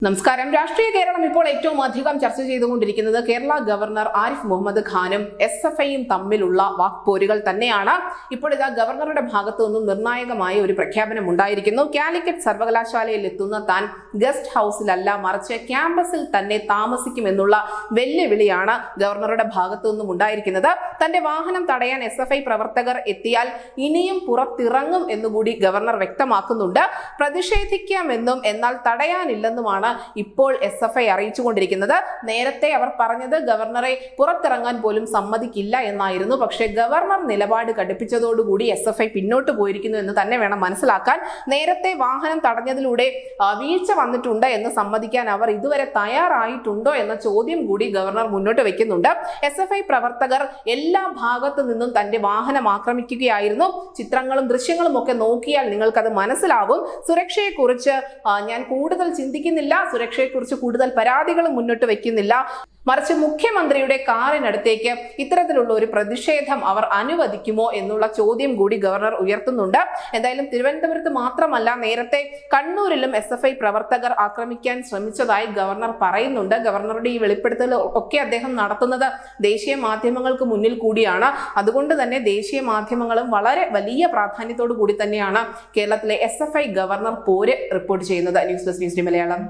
നമസ്കാരം. രാഷ്ട്രീയ കേരളം ഇപ്പോൾ ഏറ്റവും അധികം ചർച്ച ചെയ്തുകൊണ്ടിരിക്കുന്നത് കേരള ഗവർണർ ആരിഫ് മുഹമ്മദ് ഖാനും SFIയും തമ്മിലുള്ള വാക്പോരുകൾ തന്നെയാണ്. ഇപ്പോൾ ഇതാ ഗവർണറുടെ ഭാഗത്തു നിന്നും നിർണായകമായ ഒരു പ്രഖ്യാപനം ഉണ്ടായിരിക്കുന്നു. കാലിക്കറ്റ് സർവകലാശാലയിൽ എത്തുന്ന താൻ ഗസ്റ്റ് ഹൗസിലല്ല, മറിച്ച് ക്യാമ്പസിൽ തന്നെ താമസിക്കുമെന്നുള്ള വെല്ലുവിളിയാണ് ഗവർണറുടെ ഭാഗത്തു നിന്നും ഉണ്ടായിരിക്കുന്നത്. തന്റെ വാഹനം തടയാൻ SFI പ്രവർത്തകർ എത്തിയാൽ ഇനിയും പുറത്തിറങ്ങും എന്നുകൂടി ഗവർണർ വ്യക്തമാക്കുന്നുണ്ട്. പ്രതിഷേധിക്കാമെന്നും എന്നാൽ തടയാനില്ലെന്നുമാണ് ഇപ്പോൾ SFI അറിയിച്ചുകൊണ്ടിരിക്കുന്നത്. നേരത്തെ അവർ പറഞ്ഞത് ഗവർണറെ പുറത്തിറങ്ങാൻ പോലും സമ്മതിക്കില്ല എന്നായിരുന്നു. പക്ഷേ ഗവർണർ നിലപാട് കടുപ്പിച്ചതോടുകൂടി SFI പിന്നോട്ട് പോയിരിക്കുന്നു എന്ന് തന്നെ വേണം മനസ്സിലാക്കാൻ. നേരത്തെ വാഹനം തടഞ്ഞതിലൂടെ വീഴ്ച വന്നിട്ടുണ്ട് എന്ന് സമ്മതിക്കാൻ അവർ ഇതുവരെ തയ്യാറായിട്ടുണ്ടോ എന്ന ചോദ്യം കൂടി ഗവർണർ മുന്നോട്ട് വെക്കുന്നുണ്ട്. SFI പ്രവർത്തകർ എല്ലാ ഭാഗത്തു നിന്നും തന്റെ വാഹനം ആക്രമിക്കുകയായിരുന്നു. ചിത്രങ്ങളും ദൃശ്യങ്ങളും ഒക്കെ നോക്കിയാൽ നിങ്ങൾക്കത് മനസ്സിലാവും. സുരക്ഷയെക്കുറിച്ച് ഞാൻ കൂടുതൽ ചിന്തിക്കുന്നില്ല, സുരക്ഷയെക്കുറിച്ച് കൂടുതൽ പരാതികളും മുന്നോട്ട് വെക്കുന്നില്ല, മറിച്ച് മുഖ്യമന്ത്രിയുടെ കാറിനടുത്തേക്ക് ഇത്തരത്തിലുള്ള ഒരു പ്രതിഷേധം അവർ അനുവദിക്കുമോ എന്നുള്ള ചോദ്യം കൂടി ഗവർണർ ഉയർത്തുന്നുണ്ട്. എന്തായാലും തിരുവനന്തപുരത്ത് മാത്രമല്ല, നേരത്തെ കണ്ണൂരിലും SFI പ്രവർത്തകർ ആക്രമിക്കാൻ ശ്രമിച്ചതായി ഗവർണർ പറയുന്നുണ്ട്. ഗവർണറുടെ ഈ വെളിപ്പെടുത്തൽ ഒക്കെ അദ്ദേഹം നടത്തുന്നത് ദേശീയ മാധ്യമങ്ങൾക്ക് മുന്നിൽ കൂടിയാണ്. അതുകൊണ്ട് തന്നെ ദേശീയ മാധ്യമങ്ങളും വളരെ വലിയ പ്രാധാന്യത്തോടു കൂടി തന്നെയാണ് കേരളത്തിലെ SFI ഗവർണർ പോര് റിപ്പോർട്ട് ചെയ്യുന്നത്. News desk news Malayalam.